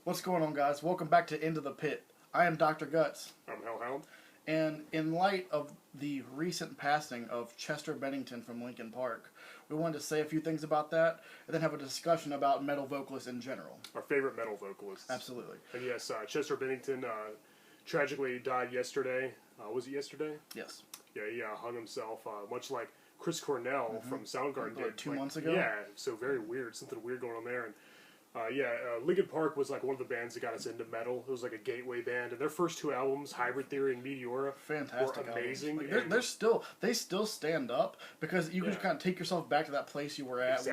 What's going on, guys? Welcome back to Into the Pit. I am Dr. Gutts, I'm Hellhound. and in light of the recent passing of Chester Bennington from Linkin Park, we wanted to say a few things about that, and then have a discussion about metal vocalists in general. Our favorite metal vocalists. Absolutely. And yes, Chester Bennington tragically died yesterday. Was it yesterday? Yes. Yeah, he hung himself, much like Chris Cornell from Soundgarden did. 2 months ago? Yeah, so very weird. Something weird going on there. And Linkin Park was like one of the bands that got us into metal. It was like a gateway band, and their first two albums, Hybrid Theory and Meteora, Fantastic were amazing. Like, they still stand up because you can just kind of take yourself back to that place you were at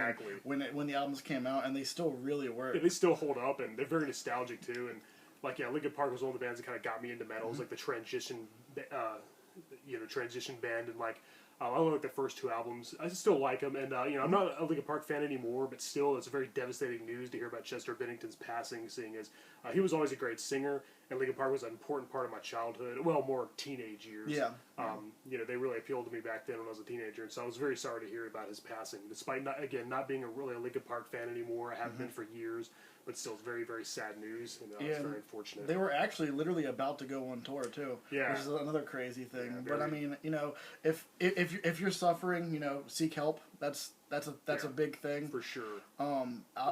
when the albums came out, and they still really work. Yeah, they still hold up, and they're very nostalgic too. And Linkin Park was one of the bands that kind of got me into metal. It was like the transition band, and I like the first two albums. I still like them, and I'm not a Linkin Park fan anymore, but still, it's very devastating news to hear about Chester Bennington's passing, seeing as he was always a great singer, and Linkin Park was an important part of my childhood, well, more teenage years. Yeah. They really appealed to me back then when I was a teenager, and so I was very sorry to hear about his passing, despite not being really a Linkin Park fan anymore. I haven't been for years, but still, it's very, very sad news, and it's very unfortunate. They were actually literally about to go on tour too, which is another crazy thing. Yeah, but I mean, if you're suffering, seek help. That's a big thing for sure.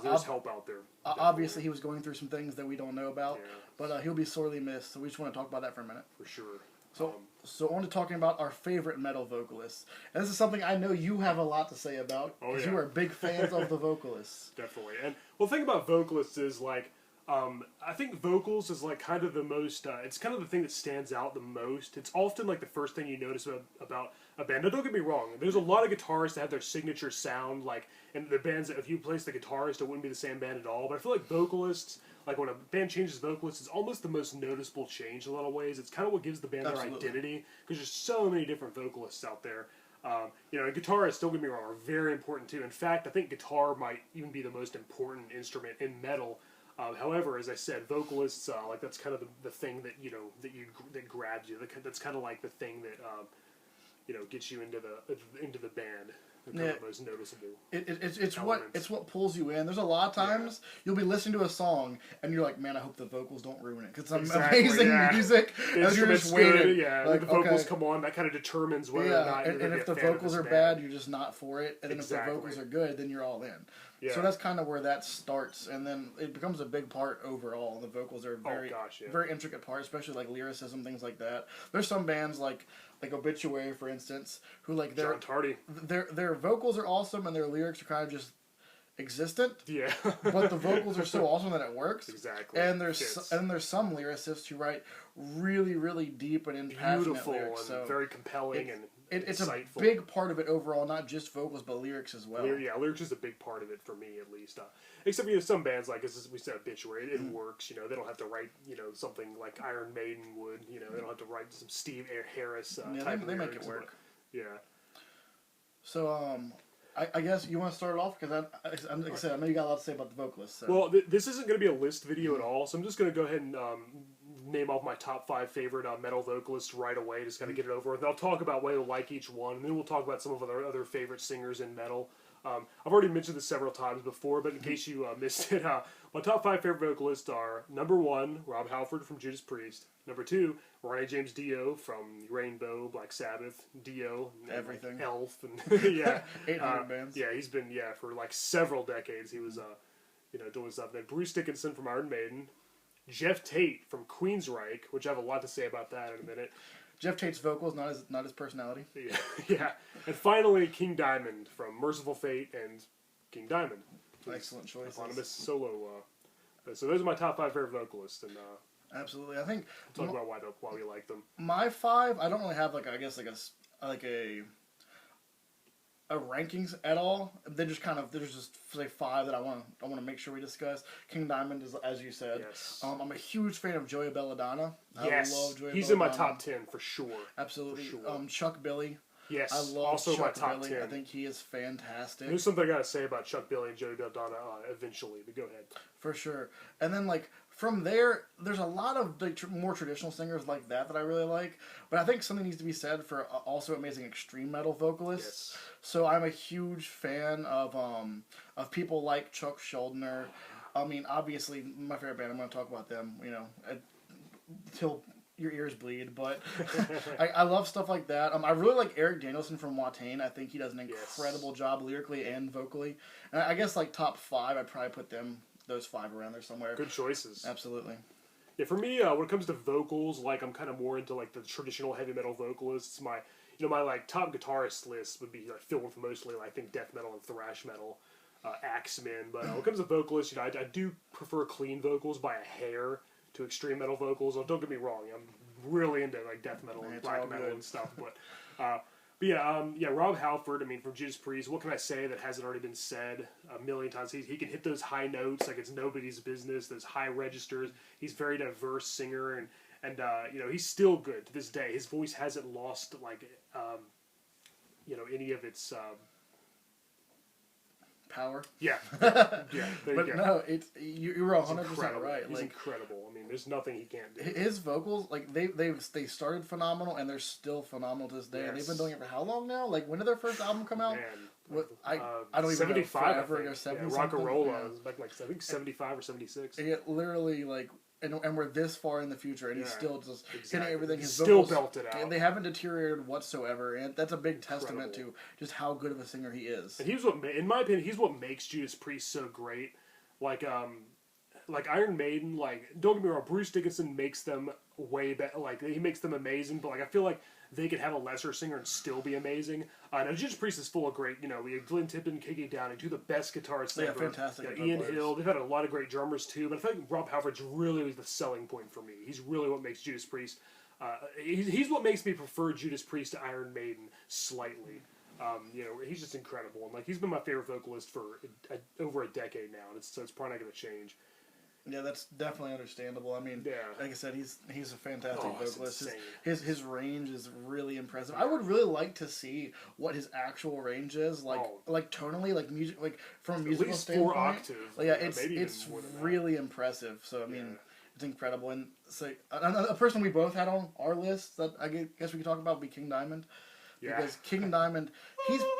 There's help out there. Obviously, he was going through some things that we don't know about, but he'll be sorely missed. So we just want to talk about that for a minute. For sure. So on to talking about our favorite metal vocalists. And this is something I know you have a lot to say about, because you are big fans of the Vocalists. Definitely. And the thing about Vocalists is I think vocals is kind of the most, it's kind of the thing that stands out the most. It's often the first thing you notice about a band. Now don't get me wrong, there's a lot of guitarists that have their signature sound, and the bands that if you place the guitarist, it wouldn't be the same band at all. But I feel like vocalists, when a band changes vocalists, it's almost the most noticeable change in a lot of ways. It's kind of what gives the band their identity, because there's so many different vocalists out there. And guitarists, don't get me wrong, are very important too. In fact, I think guitar might even be the most important instrument in metal. However, as I said, vocalists, that's kind of the thing that grabs you. That's kind of like the thing that gets you into the band. Kind of the most noticeable. It's what pulls you in. There's a lot of times you'll be listening to a song and you're like, man, I hope the vocals don't ruin it, because it's amazing music. And you're just waiting. The vocals come on. That kind of determines whether or not. And if the vocals are bad, you're just not for it. And then if the vocals are good, then you're all in. Yeah. So that's kind of where that starts, and then it becomes a big part overall. The vocals are very intricate part, especially lyricism, things like that. There's some bands like Obituary, for instance, who John Tardy. Their vocals are awesome and their lyrics are kind of just existent. Yeah. But the vocals are so awesome that it works. Exactly. And there's some lyricists who write really, really deep and impassionate lyrics. And very compelling and it's insightful. A big part of it overall, not just vocals, but lyrics as well. Lyrics is a big part of it for me, at least. Except some bands, as we said, Obituary, it works. They don't have to write something like Iron Maiden would. They don't have to write some Steve Harris type of lyrics. They make it work. So I guess you want to start it off, because like I said, I know you got a lot to say about the vocalists. So. Well, this isn't going to be a list video at all, so I'm just going to go ahead and name off my top 5 favorite metal vocalists right away, just kind of get it over with. I'll talk about why I like each one, and then we'll talk about some of our other favorite singers in metal. I've already mentioned this several times before, but in case you missed it, my top 5 favorite vocalists are number 1, Rob Halford from Judas Priest. Number 2, Ronnie James Dio from Rainbow, Black Sabbath, Dio, everything, Elf, and 800 bands. Yeah, he's been for several decades. He was doing stuff. Then Bruce Dickinson from Iron Maiden, Jeff Tate from Queensryche, which I have a lot to say about that in a minute. Jeff Tate's vocals, not his personality. Yeah. And finally, King Diamond from Merciful Fate and King Diamond. Excellent choices. Eponymous solo. So those are my top 5 favorite vocalists, and absolutely. I think talk about why we like them. My 5, I don't really have a rankings at all. There's just 5 that I want to make sure we discuss. King Diamond is, as you said. Yes. I'm a huge fan of Joey Belladonna. Yes. I love Joey He's Belladonna. in my top 10 for sure. Absolutely. For sure. Chuck Billy. Yes. I love also Chuck my top Billy. 10. I think he is fantastic. There's something I got to say about Chuck Billy and Joey Belladonna eventually, but go ahead. For sure. And then from there's a lot of more traditional singers like that I really like, but I think something needs to be said for also amazing extreme metal vocalists. Yes. So I'm a huge fan of people like Chuck Schuldiner, I mean, obviously, my favorite band, I'm going to talk about them, you know, till your ears bleed, but I love stuff like that. I really like Eric Danielson from Watain. I think he does an incredible job lyrically and vocally. And I guess, like, top 5, I'd probably put those 5 around there somewhere. Good choices. Absolutely. Yeah, for me, when it comes to vocals, like, I'm kind of more into, like, the traditional heavy metal vocalists. My like, top guitarist list would be, like, filled with mostly, like, I think, death metal and thrash metal, Axemen. But when it comes to vocalists, you know, I do prefer clean vocals by a hair to extreme metal vocals. Don't get me wrong, I'm really into, like, death metal and black metal and stuff. But yeah, Rob Halford, I mean, from Judas Priest, what can I say that hasn't already been said a million times? He can hit those high notes like it's nobody's business, those high registers. He's a very diverse singer, and you know, he's still good to this day. His voice hasn't lost, like, you know, any of its power. Yeah. Yeah, there but you go. No, you're 100% right. He's like, incredible. I mean, there's nothing he can't do. His vocals, like, they started phenomenal, and they're still phenomenal to this day. Yes. And they've been doing it for how long now? Like, when did their first album come out? Man, I don't even know. Forever or 70 yeah, Rock-a-Rolla was back, like, I think 75 or 76. It literally, like, and we're this far in the future, and he's still just hitting everything. His still vocals, belted out. And they haven't deteriorated whatsoever, and that's a big testament to just how good of a singer he is. And in my opinion, he's what makes Judas Priest so great. Like Iron Maiden, like, don't get me wrong, Bruce Dickinson makes them way better. Like, he makes them amazing, but, like, I feel like they could have a lesser singer and still be amazing. Now, Judas Priest is full of great, you know, we have Glenn Tipton, KK Downing, two of the best guitarists ever. Fantastic. You know, Ian Hill, they've had a lot of great drummers too, but I feel like Rob Halford's really the selling point for me. He's really what makes Judas Priest, he's what makes me prefer Judas Priest to Iron Maiden slightly. You know, he's just incredible, and, like, he's been my favorite vocalist for over a decade now, and so it's probably not going to change. Yeah, that's definitely understandable. I mean, like I said, he's a fantastic vocalist. His range is really impressive. I would really like to see what his actual range is, like tonally, like music, like from a musical standpoint. 4 octaves. Like, yeah, it's really impressive. So I mean, it's incredible. And so a person we both had on our list that I guess we could talk about would be King Diamond. Yeah. Because King Diamond,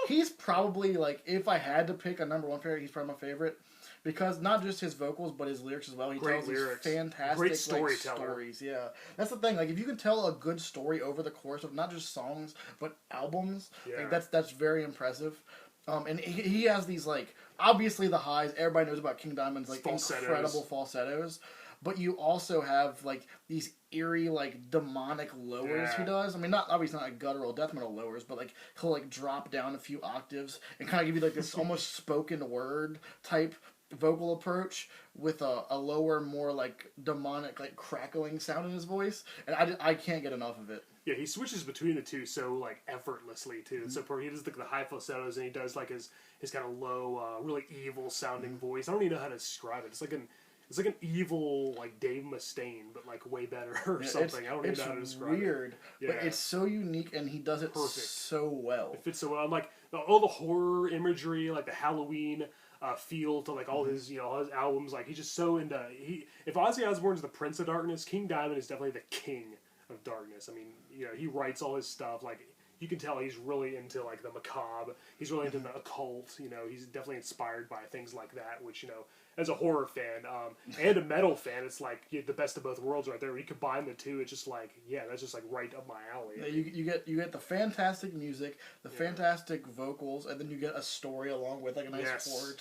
he's probably, like, if I had to pick a number 1 favorite, he's probably my favorite. Because not just his vocals, but his lyrics as well. He tells these fantastic stories. Yeah, that's the thing. Like, if you can tell a good story over the course of not just songs but albums, like, that's very impressive. And he has these, like, obviously the highs. Everybody knows about King Diamond's, like, incredible falsettos. But you also have, like, these eerie, like, demonic lowers he does. I mean, obviously not like guttural death metal lowers, but, like, he'll, like, drop down a few octaves and kind of give you, like, this almost spoken word type vocal approach with a lower, more, like, demonic, like, crackling sound in his voice, and I can't get enough of it. Yeah, he switches between the two so, like, effortlessly too. Mm-hmm. So he does, like, the high falsettos, and he does, like, his kind of low, really evil sounding voice. I don't even know how to describe it. It's like an evil, like, Dave Mustaine, but, like, way better or something. I don't even know how to describe it. It's weird, but it's so unique, and he does it so well. It fits so well. And, like, all the horror imagery, like the Halloween feel to, like, all his, you know, all his albums. Like, he's just so into. If Ozzy Osbourne's the Prince of Darkness, King Diamond is definitely the King of Darkness. I mean, you know, he writes all his stuff. Like, you can tell he's really into, like, the macabre. He's really into the occult. You know, he's definitely inspired by things like that. Which, you know, as a horror fan and a metal fan, it's like the best of both worlds right there. When you combine the two, it's just like, that's just, like, right up my alley. Yeah, you get the fantastic music, the fantastic vocals, and then you get a story along with, like, a nice horror.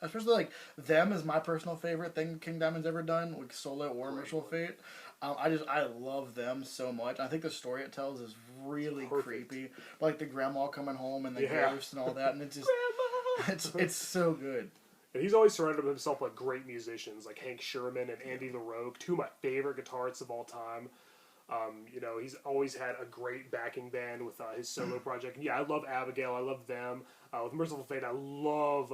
Especially, like, Them is my personal favorite thing King Diamond's ever done, like Solo or Merciful Fate. I love Them so much. I think the story it tells is really creepy. Like the grandma coming home and the ghost and all that, and it's just it's so good. And he's always surrounded himself with great musicians like Hank Sherman and Andy LaRoque, two of my favorite guitarists of all time. You know, he's always had a great backing band with his solo project. And I love Abigail. I love Them. With Merciful Fate, I love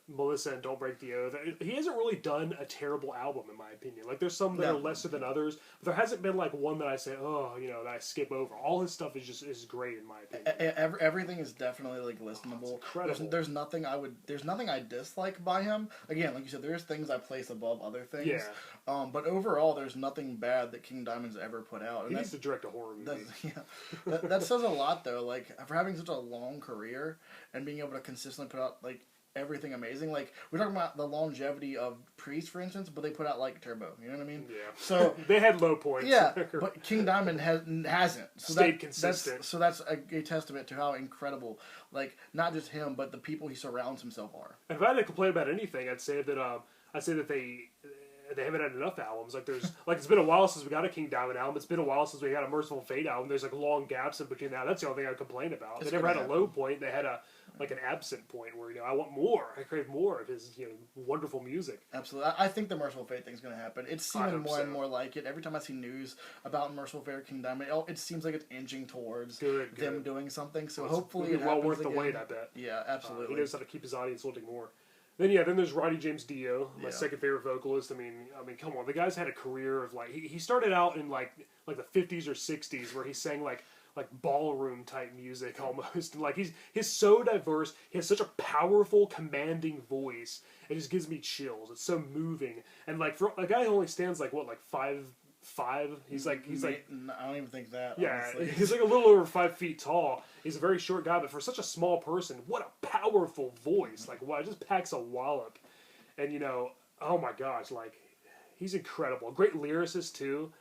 Melissa and Don't Break the Oath. He hasn't really done a terrible album, in my opinion. Like, there's some that are lesser than others, but there hasn't been, like, one that I say, that I skip over. All his stuff is great, in my opinion. Everything is definitely, like, listenable. Incredible. There's nothing I dislike by him. Again, like you said, there's things I place above other things. Yeah. But overall, there's nothing bad that King Diamond's ever put out. He needs to direct a horror movie. That says a lot, though. Like, for having such a long career and being able to consistently put out, like, everything amazing. Like, we're talking about the longevity of Priest, for instance, but they put out, like, Turbo. You know what I mean? Yeah. So they had low points. Yeah, but King Diamond hasn't. So stayed consistent. That's a testament to how incredible, like, not just him, but the people he surrounds himself are. And if I had to complain about anything, I'd say that they haven't had enough albums. Like, there's it's been a while since we got a King Diamond album. It's been a while since we got a Merciful Fate album. There's like long gaps in between that. That's the only thing I'd complain about. They never had a low point. They had an absent point where I want more. I crave more of his wonderful music. Absolutely, I think the Merciful Fate thing's going to happen. It's seeming more and more like it. Every time I see news about Merciful Fate or King Diamond, it seems like it's inching towards them doing something. So hopefully it happens well worth again. The wait. I bet. Yeah, absolutely. He knows how to keep his audience wanting more. Then there's Roddy James Dio, my second favorite vocalist. I mean, come on, the guy's had a career of he started out in like the 50s or 60s where he sang like ballroom type music almost. And he's so diverse. He has such a powerful, commanding voice. It just gives me chills. It's so moving. And for a guy who only stands 5'5", he's like I don't even think that. Yeah, honestly. He's a little over 5 feet tall. He's a very short guy, but for such a small person, what a powerful voice! Wow, it just packs a wallop. And oh my gosh, he's incredible. A great lyricist too.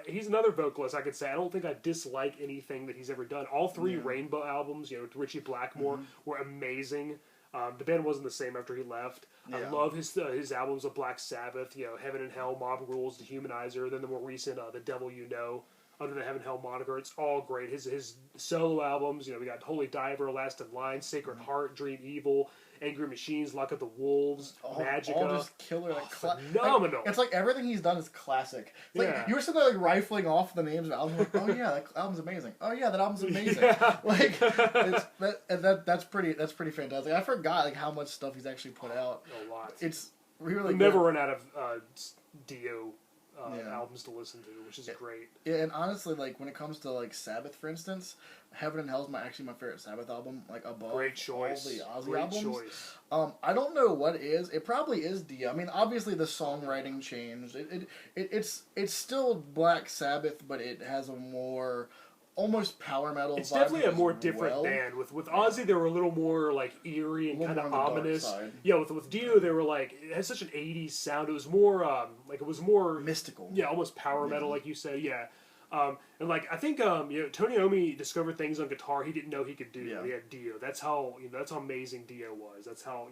He's another vocalist I could say. I don't think I dislike anything that he's ever done. All three Rainbow albums, with Richie Blackmore, were amazing. The band wasn't the same after he left. Yeah. I love his albums of Black Sabbath, Heaven and Hell, Mob Rules, Dehumanizer, then the more recent The Devil You Know, under the Heaven and Hell moniker. It's all great. His solo albums, we got Holy Diver, Last in Line, Sacred Heart, Dream Evil, Angry Machines, Lock of the Wolves, Magica. All just killer, phenomenal. It's everything he's done is classic. It's you were sitting there rifling off the names of albums, oh yeah, that album's amazing. Oh yeah, that album's amazing. That's pretty fantastic. I forgot how much stuff he's actually put out. A lot. It's really we'll never run out of Dio albums to listen to, which is great. Yeah, and honestly, when it comes to Sabbath, for instance, Heaven and Hell is actually my favorite Sabbath album, above great choice. All the Ozzy great albums. Choice. I don't know what is. It probably is Dio. I mean, obviously the songwriting changed. It's still Black Sabbath, but it has a more almost power metal. It's definitely a more different band. With Ozzy, they were a little more eerie and kind of ominous. Yeah, with Dio, they were it had such an '80s sound. It was more it was more mystical. Yeah, almost power metal, like you say. Yeah. And I think Tony Iommi discovered things on guitar he didn't know he could do. Yeah. He had Dio. That's how amazing Dio was. That's how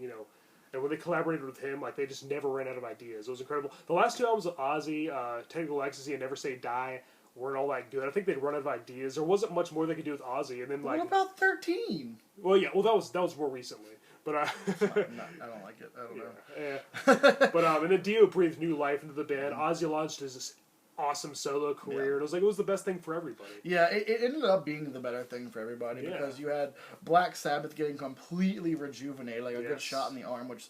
and when they collaborated with him, they just never ran out of ideas. It was incredible. The last two albums of Ozzy, Technical Ecstasy and Never Say Die, weren't all that good. I think they'd run out of ideas. There wasn't much more they could do with Ozzy. And then what about 13? Well, yeah. Well, that was more recently. But I don't like it. I don't know. Yeah. But and then Dio breathed new life into the band. Ozzy launched his awesome solo career. And it was the best thing for everybody. Yeah, it ended up being the better thing for everybody because you had Black Sabbath getting completely rejuvenated, a good shot in the arm, which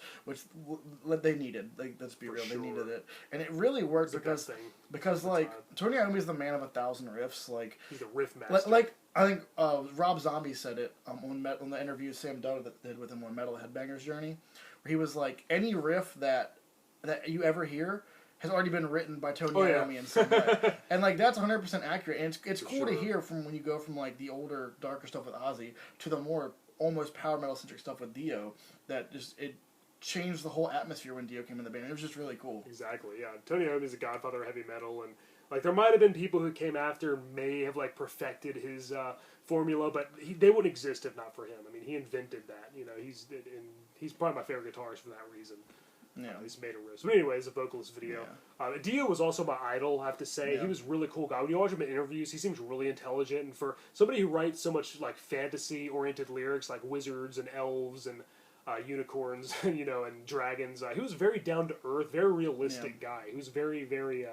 they needed. Let's be real, they needed it, and it really worked because Tony Iommi is the man of 1,000 riffs. He's the riff master. I think Rob Zombie said it on the interview Sam Dutta did with him on Metal Headbangers Journey, where he was any riff that you ever hear has already been written by Tony Iommi in some way. And that's 100% accurate. And it's cool to hear from when you go from the older, darker stuff with Ozzy to the more almost power metal centric stuff with Dio that just it changed the whole atmosphere when Dio came in the band. It was just really cool. Exactly, yeah. Tony Iommi is a godfather of heavy metal, and there might have been people who came after may have perfected his formula, but they wouldn't exist if not for him. I mean, he invented that. He's probably my favorite guitarist for that reason. Yeah, he's made a riff. But anyways, a Vocalist video. Yeah. Dio was also my idol, I have to say. Yeah. He was a really cool guy. When you watch him in interviews, he seems really intelligent. And for somebody who writes so much fantasy-oriented lyrics, like wizards and elves and unicorns, and dragons, he was very down to earth, very realistic guy. He was very, very,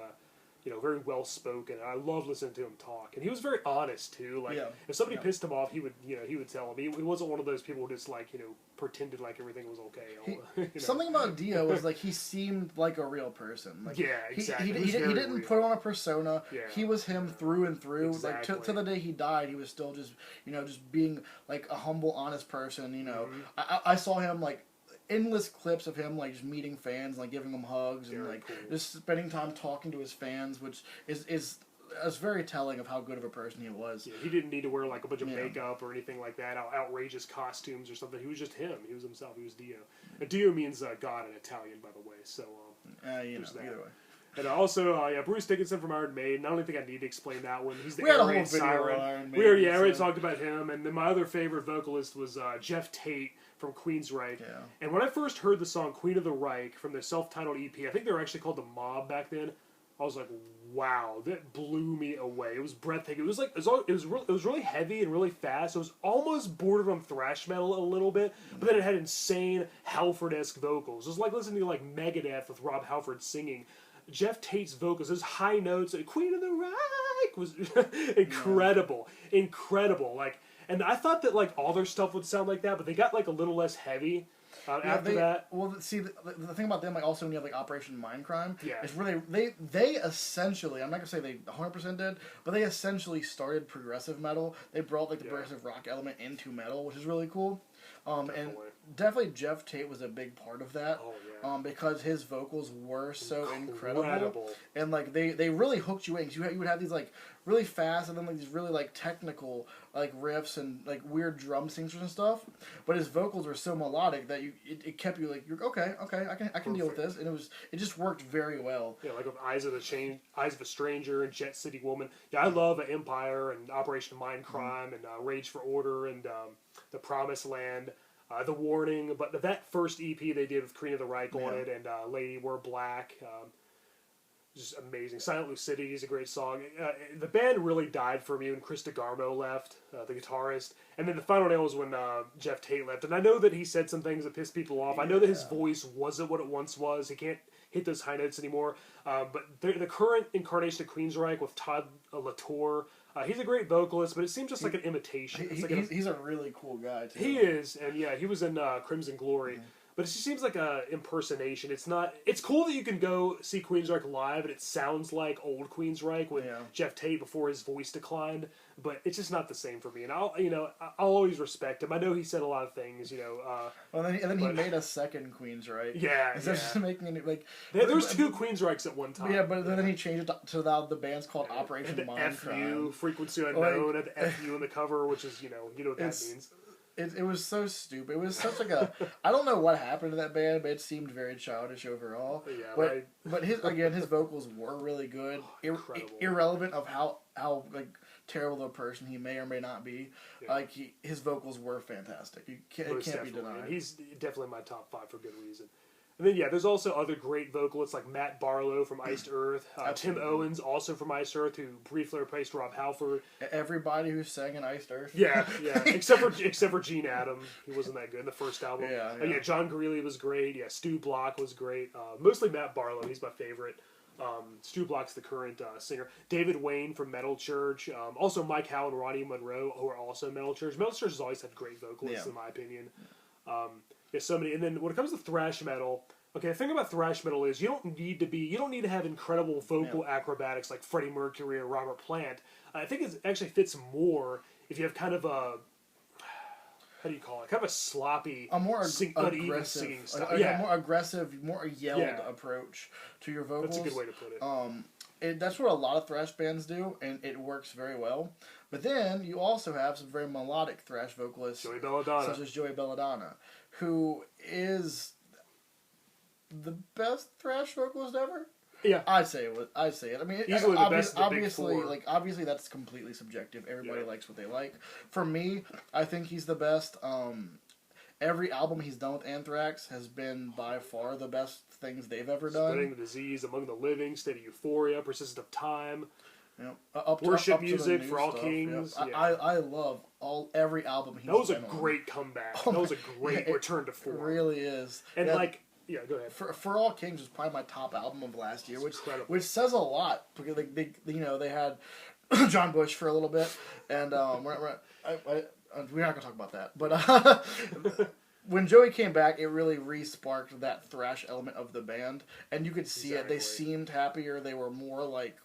very well spoken. I love listening to him talk, and he was very honest too. If somebody pissed him off, he would tell him. He wasn't one of those people who just pretended everything was okay. Something about Dio was he seemed like a real person. Exactly. He didn't put on a persona. Yeah. He was him through and through. Exactly. To the day he died, he was still just just being a humble, honest person. Mm-hmm. I saw him endless clips of him just meeting fans, giving them hugs and cool. just spending time talking to his fans, which is it's very telling of how good of a person he was. Yeah, he didn't need to wear like a bunch of makeup or anything like that, outrageous costumes or something. He was just him. He was himself. He was Dio. And Dio means God in Italian, by the way. So either way. And also, Bruce Dickinson from Iron Maiden. I don't think I need to explain that one. He's the we had a whole video siren. On Iron Maiden, we already talked about him. And then my other favorite vocalist was Jeff Tate from Queensryche. Yeah. And when I first heard the song Queen of the Reich from their self-titled EP, I think they were actually called The Mob back then. I was like, wow, that blew me away. It was breathtaking. It was really heavy and really fast. It was almost bordered on thrash metal a little bit, but then it had insane Halford-esque vocals. It was like listening to like Megadeth with Rob Halford singing. Jeff Tate's vocals, those high notes, Queen of the Reich was incredible, incredible. Like, and I thought that like all their stuff would sound like that, but they got like a little less heavy. After that, well, see, the thing about them, like, also when you have like Operation Mindcrime, is where they essentially, I'm not gonna say they 100% did, but they essentially started progressive metal. They brought like the progressive rock element into metal, which is really cool. And definitely Jeff Tate was a big part of that. Oh, yeah. Because his vocals were so incredible. And like they really hooked you in. 'Cause you would have these like really fast and then like these really like technical like riffs and like weird drum signatures and stuff. But his vocals were so melodic that it kept you like, you're okay, I can deal with this. And it just worked very well. Yeah, like with Eyes of a Stranger and Jet City Woman. Yeah, I love Empire and Operation Mindcrime and Rage for Order and The Promised Land. The Warning, but that first EP they did with Queen of the Reich on it, and Lady Wear Black, just amazing. Silent Lucidity is a great song. The band really died for me when Chris DeGarmo left, the guitarist, and then the final nail was when Jeff Tate left. And I know that he said some things that pissed people off. I know that his voice wasn't what it once was. He can't hit those high notes anymore. But the current incarnation of Queensryche with Todd Latour, he's a great vocalist, but it seems just like an imitation. He's a really cool guy, too. He is, and yeah, he was in Crimson Glory. Mm-hmm. But it just seems like a impersonation. It's not. It's cool that you can go see Queensryche live, and it sounds like old Queensryche with Jeff Tate before his voice declined. But it's just not the same for me. And I'll always respect him. I know he said a lot of things, Well, and then he made a second Queensryche. Yeah, instead of just making it like there was two Queensryches at one time. Yeah, but then he changed it to the band's called Operation Mindcrime. FU, Frequency Unknown, and the FU in the cover, which is you know what that means. It was so stupid. It was such like a... I don't know what happened to that band, but it seemed very childish overall. Yeah, but his vocals were really good. Irrelevant of how like terrible a person he may or may not be. Yeah. Like his vocals were fantastic. It can't be denied. And he's definitely in my top 5 for good reason. And then, there's also other great vocalists like Matt Barlow from Iced Earth, Tim Owens, also from Iced Earth, who briefly replaced Rob Halford. Everybody who sang in Iced Earth. Yeah, except for Gene Adam, he wasn't that good in the first album. Yeah. John Greeley was great. Yeah, Stu Block was great. Mostly Matt Barlow, he's my favorite. Stu Block's the current singer. David Wayne from Metal Church. Also Mike Howe and Ronnie Monroe, who are also Metal Church. Metal Church has always had great vocalists, in my opinion. So many. And then when it comes to thrash metal, the thing about thrash metal is you don't need to have incredible vocal acrobatics like Freddie Mercury or Robert Plant. I think it actually fits more if you have kind of a, how do you call it? Kind of a sloppy, more uneven singing style. A more aggressive, more yelled approach to your vocals. That's a good way to put it. That's what a lot of thrash bands do, and it works very well. But then you also have some very melodic thrash vocalists, such as Joey Belladonna, who is the best thrash vocalist ever. Yeah, I'd say it. I mean, easily the best. Obviously, that's completely subjective. Everybody likes what they like. For me, I think he's the best. Every album he's done with Anthrax has been by far the best things they've ever done. Spreading the Disease, Among the Living, State of Euphoria, Persistent of Time. Worship Music for All Kings. Yep. I love every album he's done. That was a great comeback. That was a great return to form. It really is. And go ahead. For All Kings was probably my top album of last year, which says a lot because they had John Bush for a little bit, and we're not gonna talk about that. But when Joey came back, it really re-sparked that thrash element of the band, and you could see it. They seemed happier. They were more like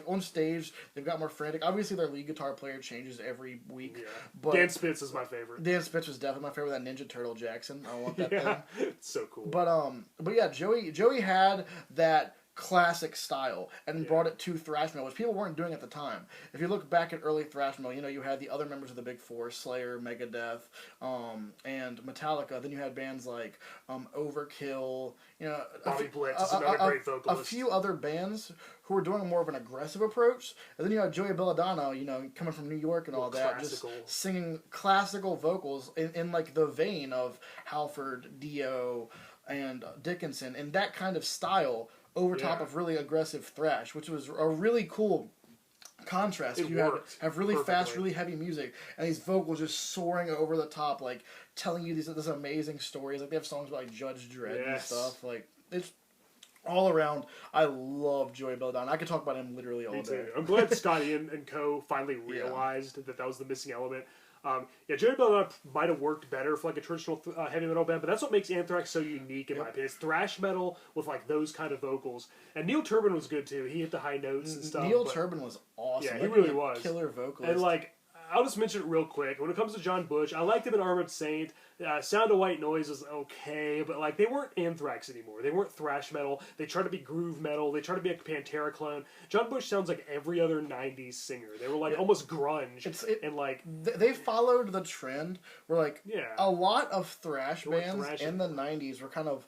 on stage, they've got more frantic. Obviously, their lead guitar player changes every week. Yeah. But Dan Spitz is my favorite. Dan Spitz was definitely my favorite. That Ninja Turtle Jackson, I want that thing. It's so cool. But yeah, Joey had that classic style and brought it to thrash metal, which people weren't doing at the time. If you look back at early thrash metal, you know, you had the other members of the Big Four, Slayer, Megadeth, and Metallica. Then you had bands like Overkill, you know, Bobby Blitz is another great vocalist. A few other bands who were doing more of an aggressive approach. And then you had Joey Belladonna, you know, coming from New York and all that, classical. Just singing classical vocals in like the vein of Halford, Dio, and Dickinson, and that kind of style over top of really aggressive thrash, which was a really cool contrast. You have really fast, really heavy music, and these vocals just soaring over the top, like telling you this amazing stories. Like they have songs about like Judge Dredd and stuff. Like it's all around. I love Joey Belladonna. I could talk about him literally all day. I'm glad Scotty and co finally realized that was the missing element. Joey Belladonna might have worked better for like a traditional heavy metal band, but that's what makes Anthrax so unique in my opinion. It's thrash metal with like those kind of vocals. And Neil Turbin was good too. He hit the high notes and stuff. Neil Turbin was awesome. Yeah, he really was. Killer vocalist. And like, I'll just mention it real quick. When it comes to John Bush, I liked him in Armored Saint. Sound of White Noise was okay, but like they weren't Anthrax anymore. They weren't thrash metal. They tried to be groove metal. They tried to be a Pantera clone. John Bush sounds like every other '90s singer. They were like almost grunge, and like they followed the trend. Where like a lot of thrash bands in the '90s were kind of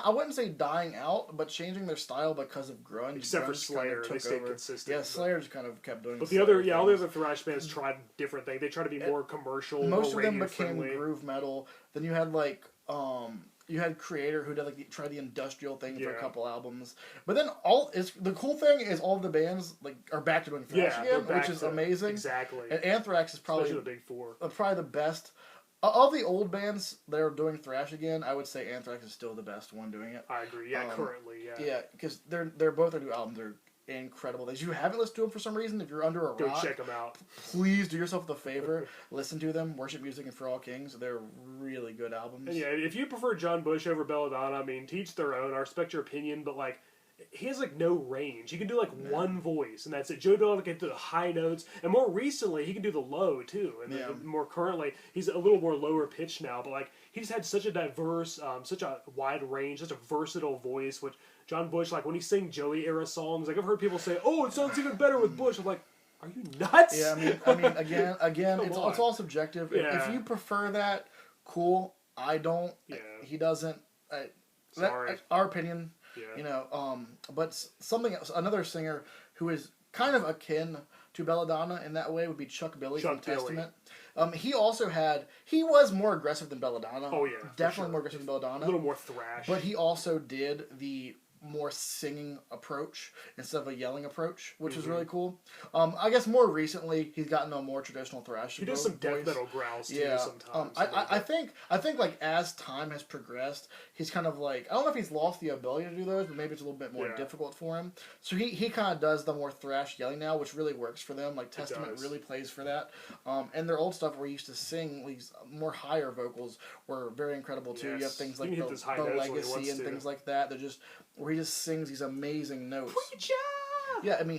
I wouldn't say dying out, but changing their style because of grunge. Except grunge for Slayer, they stayed consistent. Yeah, Slayer just kind of kept doing. But all the other thrash bands tried different things. They tried to be more commercial. Most more of them became friendly. Groove metal. Then you had like you had Creator who did like tried the industrial thing for a couple albums. But then the cool thing is all of the bands like are back to doing thrash again, which is amazing. Exactly. And Anthrax is probably especially the Big Four. Probably the best. Of the old bands that are doing thrash again, I would say Anthrax is still the best one doing it. I agree. Yeah, currently, Yeah, because they're both their new albums are incredible. If you haven't listened to them for some reason, if you're under a rock, go check them out. Please do yourself the favor. Listen to them. Worship Music and For All Kings. They're really good albums. And if you prefer John Bush over Belladonna, I mean, to each their own. I respect your opinion, but like, he has like no range. He can do like one voice, and that's it. Joey Belladonna can do the high notes, and more recently, he can do the low too. And more currently, he's a little more lower pitched now. But like, he's had such a diverse, such a wide range, such a versatile voice, which. John Bush, like when he sing Joey era songs, like I've heard people say, "Oh, it sounds even better with Bush." I'm like, "Are you nuts?" Yeah, I mean, again, it's all subjective. Yeah. If you prefer that, cool. I don't. Yeah. He doesn't. Sorry. Our opinion. Yeah. You know, but something else, another singer who is kind of akin to Belladonna in that way would be Chuck Billy from Testament. He was more aggressive than Belladonna. Oh yeah, definitely more aggressive than Belladonna. A little more thrash. But he also did the more singing approach instead of a yelling approach, which is really cool. I guess more recently he's gotten a more traditional thrash. He does some death metal growls too sometimes. I think like as time has progressed, he's kind of like, I don't know if he's lost the ability to do those, but maybe it's a little bit more difficult for him. So he kind of does the more thrash yelling now, which really works for them. Like Testament really plays for that. And their old stuff where he used to sing these more higher vocals were very incredible too. Yes. You have things like the Legacy and things like that. They're just where he just sings these amazing notes. Preacher! Yeah, I mean,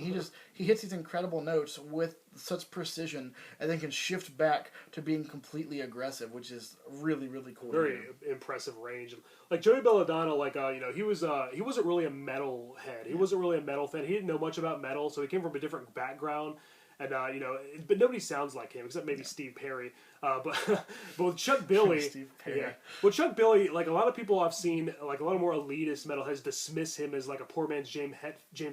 he hits these incredible notes with such precision, and then can shift back to being completely aggressive, which is really, really cool. Very impressive range. Like Joey Belladonna, like he wasn't really a metal head. He wasn't really a metal fan. He didn't know much about metal, so he came from a different background. And but nobody sounds like him except maybe Steve Perry. But with Chuck Billy, Steve Perry. Well, Chuck Billy, like a lot of people I've seen, like a lot of more elitist metalheads dismiss him as like a poor man's James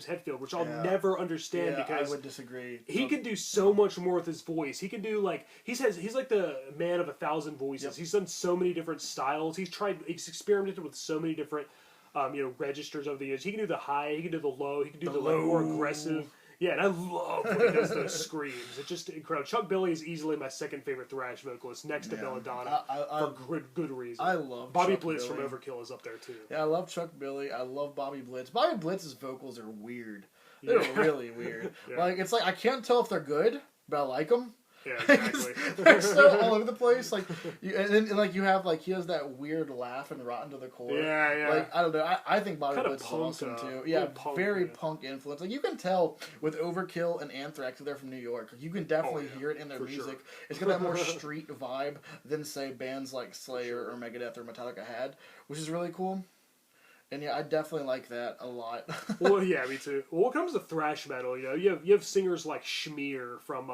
Hetfield, which I'll never understand because I would disagree. He can do so much more with his voice. He can do like he's like the man of 1,000 voices. Yep. He's done so many different styles. He's experimented with so many different registers over the years. He can do the high. He can do the low. He can do the like, more aggressive. Yeah, and I love when he does those screams. It's just incredible. Chuck Billy is easily my second favorite thrash vocalist, next to Belladonna, for good reason. I love Bobby Chuck Blitz Billy. from Overkill is up there too. Yeah, I love Chuck Billy. I love Bobby Blitz. Bobby Blitz's vocals are weird. They're really weird. Like it's like I can't tell if they're good, but I like them. Yeah, exactly. They're so all over the place. Like, and then you have like he has that weird laugh and Rotten to the Core. Yeah. Like I don't know. I think Bobby Kinda Blitz is punk, awesome too. Yeah, very punk influence. Like you can tell with Overkill and Anthrax, they're from New York. Like, you can definitely hear it in their music. Sure. It's got that more street vibe than say bands like Slayer or Megadeth or Metallica had, which is really cool. And yeah, I definitely like that a lot. Well, yeah, me too. Well, when it comes to thrash metal, you have singers like Schmear from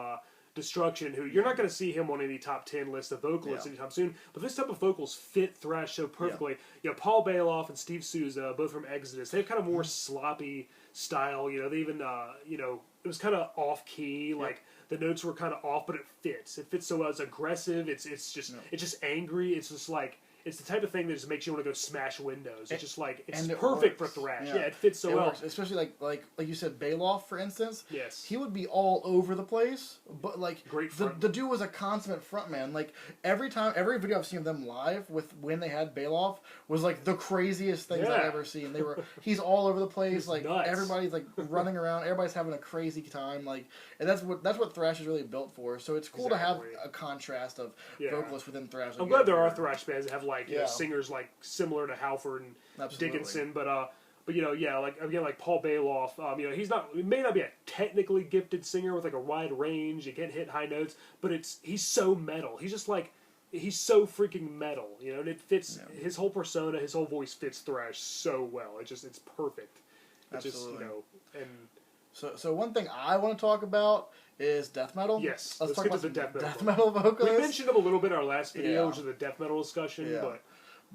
Destruction, who you're not going to see him on any top 10 list of vocalists anytime soon. But this type of vocals fit thrash so perfectly. You know, Paul Bailoff and Steve Souza, both from Exodus, they have kind of more sloppy style. You know, they even it was kind of off key, like the notes were kind of off, but it fits. It fits so well. It's aggressive. It's just angry. It's just like. It's the type of thing that just makes you want to go smash windows. It's just like it's perfect for thrash. Yeah, it fits so well. Works. Especially like you said, Bailoff, for instance. Yes, he would be all over the place, but like the dude was a consummate frontman. Like every video I've seen of them live with when they had Bailoff was like the craziest things I've ever seen. He's all over the place. Like nuts. Everybody's like running around. Everybody's having a crazy time. Like, and that's what thrash is really built for. So it's cool to have a contrast of vocalists within thrash. I'm glad there are thrash bands that have like singers like similar to Halford and Dickinson, but like Paul Bailoff, he may not be a technically gifted singer with like a wide range. He can't hit high notes, but he's so metal. He's just like he's so freaking metal, and it fits his whole persona, his whole voice fits thrash so well. It's perfect. Absolutely. So one thing I want to talk about is death metal. Yes, let's talk about the death metal vocalists. We mentioned them a little bit in our last video, which is the death metal discussion.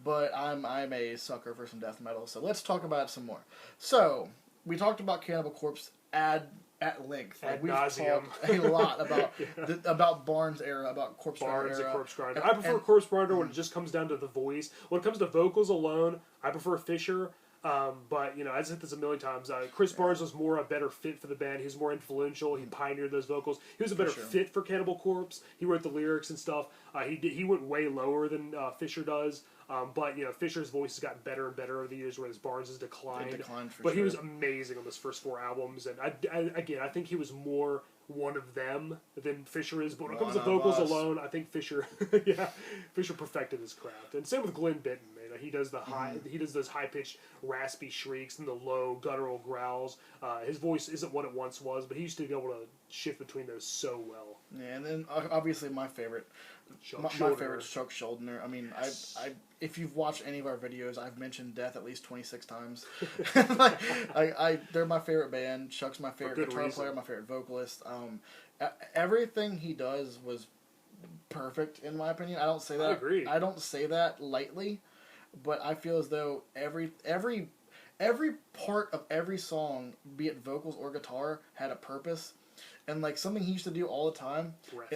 But I'm a sucker for some death metal, so let's talk about it some more. So we talked about Cannibal Corpse at length. Ad we've nauseum. talked a lot about about Barnes era, about Corpse Barnes era. And Corpse Grinder. I prefer Corpse Grinder when it just comes down to the voice. When it comes to vocals alone, I prefer Fisher. But I've said this a million times. Chris Barnes was a better fit for the band. He was more influential. He pioneered those vocals. He was a better fit for Cannibal Corpse. He wrote the lyrics and stuff. He went way lower than Fisher does. But Fisher's voice has gotten better and better over the years, whereas Barnes has declined. He was amazing on those first 4 albums, and I think he was more one of them than Fisher is. But when it comes to vocals alone, I think Fisher perfected his craft. And same with Glenn Benton. He does the high. He does those high pitched, raspy shrieks and the low guttural growls. His voice isn't what it once was, but he used to be able to shift between those so well. Yeah, and then obviously my favorite, my favorite is Chuck Schuldiner. I mean, yes. If you've watched any of our videos, I've mentioned Death at least 26 times. They're my favorite band. Chuck's my favorite guitar player, my favorite vocalist. Everything he does was perfect in my opinion. I don't say that. I agree. I don't say that lightly. But I feel as though every part of every song, be it vocals or guitar, had a purpose. And like something he used to do all the time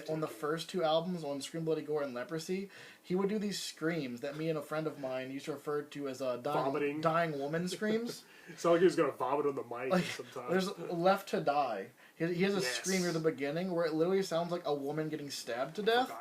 on the first 2 albums, on Scream Bloody Gore and Leprosy, he would do these screams that me and a friend of mine used to refer to as dying woman screams. It's not like he was going to vomit on the mic sometimes. There's Left to Die. He has a scream near the beginning where it literally sounds like a woman getting stabbed to death.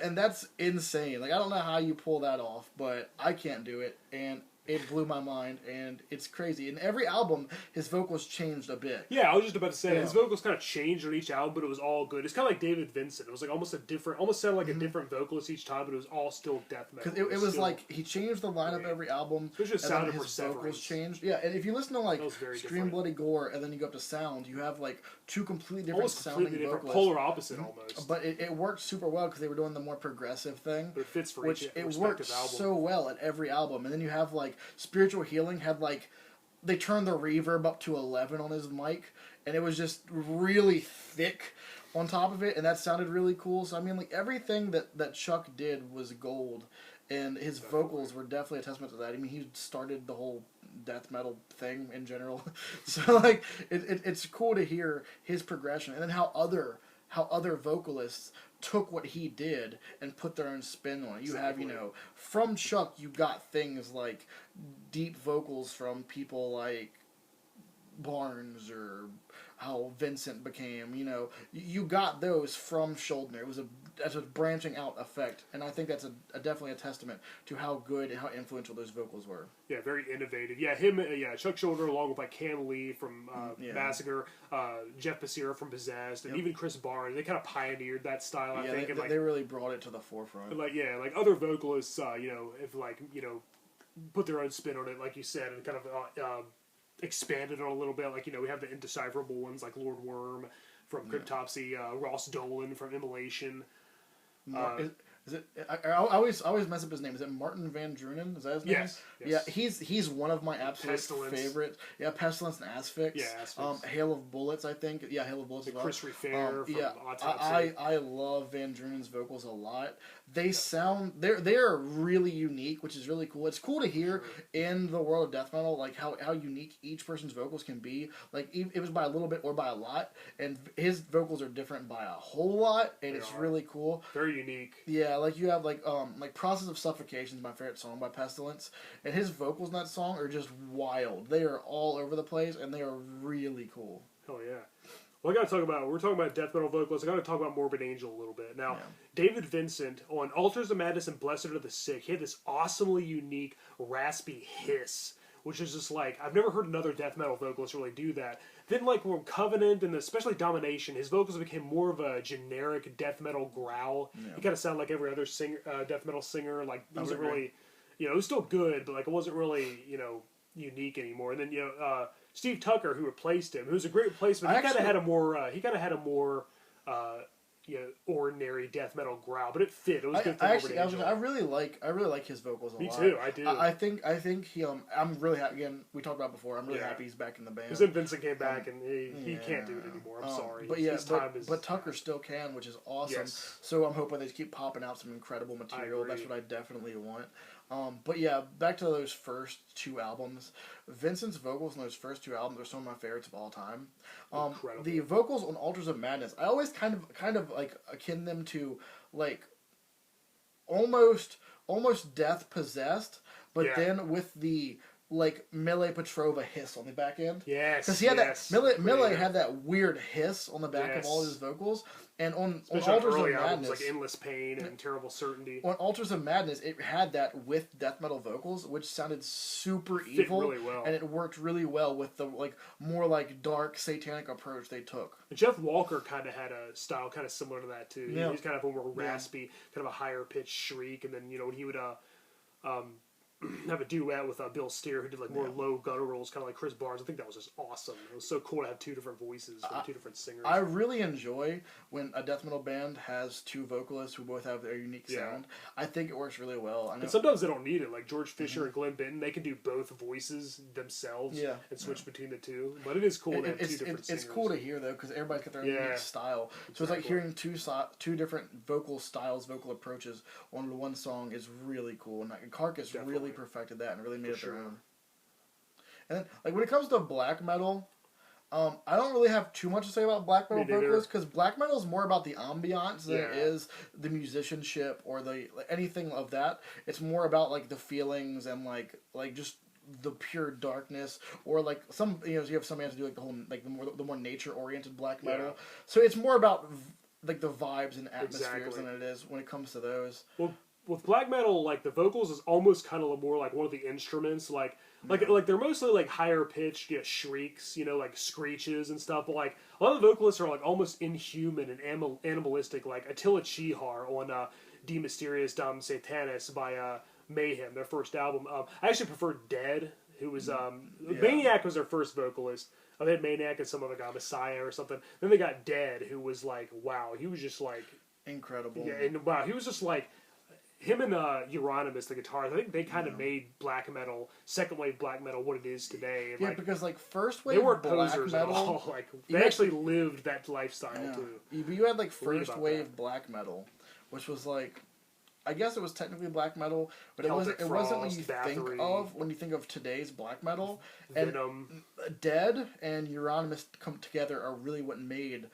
And that's insane. Like, I don't know how you pull that off, but I can't do it. And it blew my mind, and it's crazy. In every album, his vocals changed a bit. Yeah, I was just about to say, his vocals kind of changed on each album, but it was all good. It's kind of like David Vincent. It was like almost sounded like a different vocalist each time, but it was all still death metal. Because it was like, he changed the lineup every album, and then his vocals changed. Yeah, and if you listen to like Scream Bloody Gore, and then you go up to Sound, you have like 2 completely different sounding vocalists. Polar opposite almost. But it worked super well because they were doing the more progressive thing. But it fits for each respective album. It worked so well at every album. And then you have like Spiritual Healing had like, they turned the reverb up to 11 on his mic, and it was just really thick on top of it, and that sounded really cool. So I mean, like everything that Chuck did was gold, and his vocals were definitely a testament to that. I mean, he started the whole death metal thing in general. So like it's cool to hear his progression, and then how other vocalists took what he did and put their own spin on it. You have, from Chuck, you got things like deep vocals from people like Barnes or how Vincent became, you got those from Schuldiner. It was that's a branching out effect, and I think that's definitely a testament to how good and how influential those vocals were. Yeah, very innovative. Yeah, Chuck Schuldiner, along with like Cam Lee from Massacre, Jeff Becerra from Possessed, and even Chris Barnes, they kind of pioneered that style. I think they really brought it to the forefront. Like other vocalists, put their own spin on it, like you said, and kind of expanded on it a little bit. Like we have the indecipherable ones like Lord Worm from Cryptopsy, Ross Dolan from Immolation. Is it? I always mess up his name. Is it Martin Van Drunen? Is that his name? Yes. Yeah, he's one of my absolute favorite. Yeah, Pestilence and Asphyx. Yeah, Asphyx. Hail of Bullets, I think. Yeah, Hail of Bullets as well. Chris Fair from Autopsy. I love Van Drunen's vocals a lot. They sound they're really unique, which is really cool. It's cool to hear in the world of death metal, like how unique each person's vocals can be. Like it was by a little bit or by a lot, and his vocals are different by a whole lot, and it's really cool. Very unique. Yeah, like you have like Process of Suffocation is my favorite song by Pestilence, and his vocals in that song are just wild. They are all over the place, and they are really cool. Hell yeah. Well, we're talking about death metal vocalists. I got to talk about Morbid Angel a little bit. Now, David Vincent on Altars of Madness and Blessed Are the Sick, he had this awesomely unique, raspy hiss, which is just like, I've never heard another death metal vocalist really do that. Then, like, when Covenant and especially Domination, his vocals became more of a generic death metal growl. Yeah. He kind of sounded like every other death metal singer. Like, it wasn't really, it was still good, but, like, it wasn't really, unique anymore. And then, Steve Tucker, who replaced him, who's a great replacement, he kind of had a more, ordinary death metal growl, but it fit. It was good for I really like his vocals a lot. Me too. I do. I think he. I'm really happy. Again, we talked about before. I'm really happy he's back in the band. Because then Vincent came back and he can't do it anymore. I'm sorry. But Tucker still can, which is awesome. Yes. So I'm hoping they keep popping out some incredible material. That's what I definitely want. But yeah, back to those first two albums. Vincent's vocals in those first two albums are some of my favorites of all time. The vocals on Altars of Madness, I always kind of like akin them to like almost Death Possessed, but then with the like Mille Petrova hiss on the back end. Yes, because he had that Mille had that weird hiss on the back of all his vocals, and on Altars of Madness, like Endless Pain and Terrible Certainty. On Altars of Madness, it had that with death metal vocals, which sounded super evil, really well, and it worked really well with the like more like dark satanic approach they took. Jeff Walker kind of had a style kind of similar to that too. Yeah. He's kind of a more raspy, kind of a higher pitched shriek, and then he would have a duet with Bill Steer, who did like more low gutturals, kind of like Chris Barnes. I think that was just awesome. It was so cool to have two different voices from two different singers. I really enjoy when a death metal band has two vocalists who both have their unique sound. I think it works really well. And sometimes they don't need it. Like George Fisher and Glenn Benton, they can do both voices themselves and switch between the two. But it is cool to have two different singers. It's cool to hear, though, because everybody's got their own unique style. So it's like hearing two different vocal styles, vocal approaches on one song is really cool. And Carcass really perfected that and really made it their own. And then, like, when it comes to black metal, I don't really have too much to say about black metal vocalists, because black metal is more about the ambiance than it is the musicianship or the anything of that. It's more about like the feelings and like just the pure darkness, or like some you have some bands that do like the whole like the more nature oriented black metal. Yeah. So it's more about like the vibes and atmospheres than it is when it comes to those. Well, with black metal, like the vocals is almost kind of more like one of the instruments, like they're mostly like higher pitched shrieks, like screeches and stuff. But like a lot of the vocalists are like almost inhuman and animalistic, like Attila Chihar on De Mysteriis Dom Satanis by Mayhem, their first album. I actually prefer Dead, who was Maniac was their first vocalist. They had Maniac and some other guy, Messiah or something. Then they got Dead, who was like, wow, he was just like incredible. Yeah, and wow, he was just like. Him and Euronymous, the guitarist, I think they kind of made black metal, second wave black metal, what it is today. And because like first wave black posers metal, at all. Like they actually lived that lifestyle too. You had like first wave black metal, which was like, I guess it was technically black metal, but it wasn't what you think of when you think of today's black metal. Venom. And Dead and Euronymous come together are really what made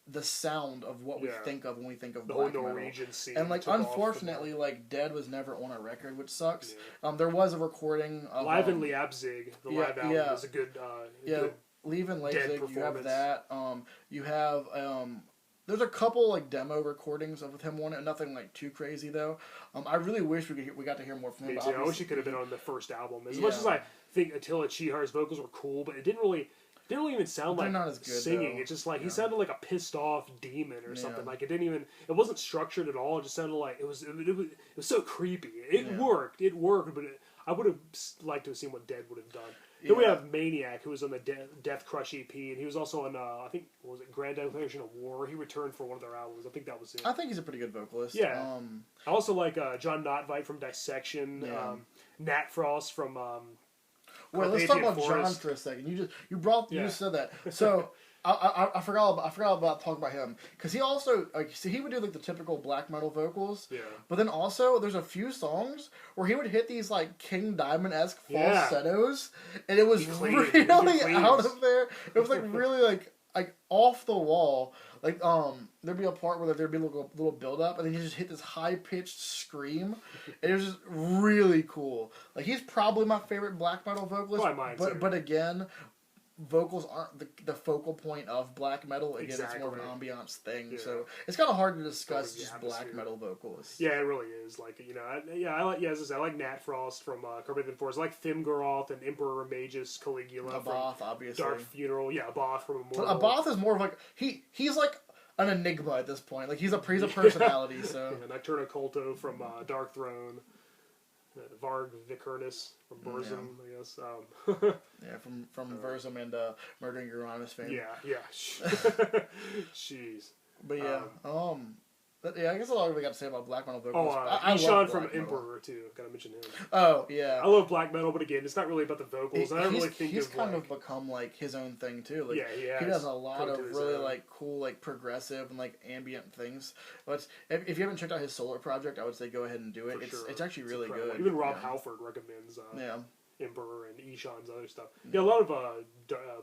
the sound of what we think of when we think of the black whole metal. Norwegian scene. And like unfortunately, like Dead was never on a record, which sucks. Yeah. There was a recording of Live in Leipzig. The live album was a good good Live in Leipzig. You have that. You have there's a couple like demo recordings with him on it. Nothing like too crazy though. I really wish we got to hear more from him. Me too. I wish he could have been on the first album. As much as I think Attila Chihar's vocals were cool, but it didn't really even sound like not as good, singing. Though. It's just like he sounded like a pissed off demon or something. Like it wasn't structured at all. It just sounded like it was so creepy. It worked, but I would have liked to have seen what Dead would have done. Then we have Maniac, who was on the Death Crush EP, and he was also on, I think, what was it, Grand Declaration of War? He returned for one of their albums. I think that was it. I think he's a pretty good vocalist. Yeah. I also like John Notvite from Dissection, Nat Frost from... Wait, let's talk about John for a second. You just said that. So... I forgot about talking about him because he also he would do like the typical black metal vocals, but then also there's a few songs where he would hit these like King Diamond-esque falsettos, and it was really out of there. It was like really like off the wall. Like there'd be a part where there'd be a little build up, and then you just hit this high pitched scream, and it was just really cool. Like he's probably my favorite black metal vocalist, but again. Vocals aren't the focal point of black metal. Again, it's more of an ambiance thing, so it's kind of hard to discuss just black metal vocalists. Yeah, it really is. Like I like as I said, I like Nat Frost from Carpathian Forest. I like Thimgoroth and Emperor Magus Caligula Abath, obviously. Dark Funeral. Yeah, Abath from Immortal. But Abath is more of like he's like an enigma at this point. Like he's a personality. So Nocturna Culto from Dark Throne. Varg Vikernes from Burzum, I guess. From Burzum and Murdering Uranus fame. Yeah. Jeez. But I guess a lot of we got to say about black metal vocals. Ishan from Emperor too. Gotta mention him. Oh yeah. I love black metal, but again, it's not really about the vocals. I don't really think he's kind of become like his own thing too. Like, he does a lot of really like cool like progressive and like ambient things. But if you haven't checked out his solo project, I would say go ahead and do it. It's actually really good. Even Rob Halford recommends. Emperor and Ishan's other stuff. Yeah, a lot of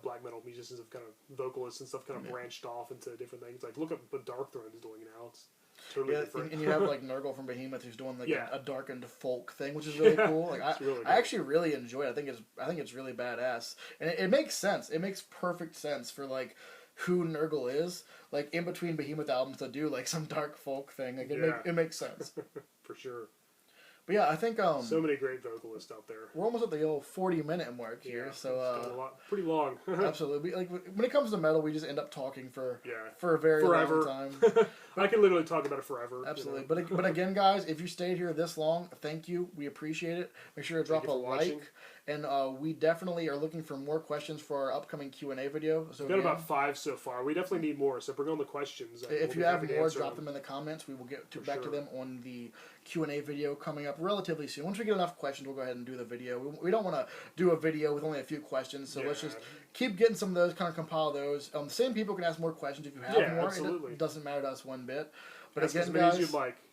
black metal musicians have kind of vocalists and stuff kind of branched off into different things. Like look at what Dark Throne is doing now. It's totally different. And you have like Nurgle from Behemoth who's doing like a darkened folk thing, which is really cool. Like I actually really enjoy it. I think it's really badass, and it makes sense. It makes perfect sense for like who Nurgle is. Like in between Behemoth albums to do like some dark folk thing. Like it makes sense for sure. But yeah, I think so many great vocalists out there. We're almost at the old 40-minute mark here, so pretty long. Absolutely. Like when it comes to metal, we just end up talking for a very long time. I can literally talk about it forever. Absolutely. You know? But again, guys, if you stayed here this long, thank you. We appreciate it. Make sure to drop a like. And we definitely are looking for more questions for our upcoming Q&A video. So we've got about 5 so far. We definitely need more, so bring on the questions. If you have more, drop them in the comments. We will get back to them on the Q&A video coming up relatively soon. Once we get enough questions, we'll go ahead and do the video. We don't want to do a video with only a few questions, so let's just keep getting some of those, kind of compile those. The same people can ask more questions if you have more. Absolutely. It doesn't matter to us one bit. But again, guys,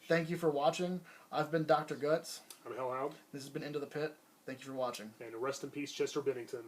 thank you for watching. I've been Dr. Gutts. I'm Hellhound. This has been Into the Pit. Thank you for watching. And rest in peace, Chester Bennington.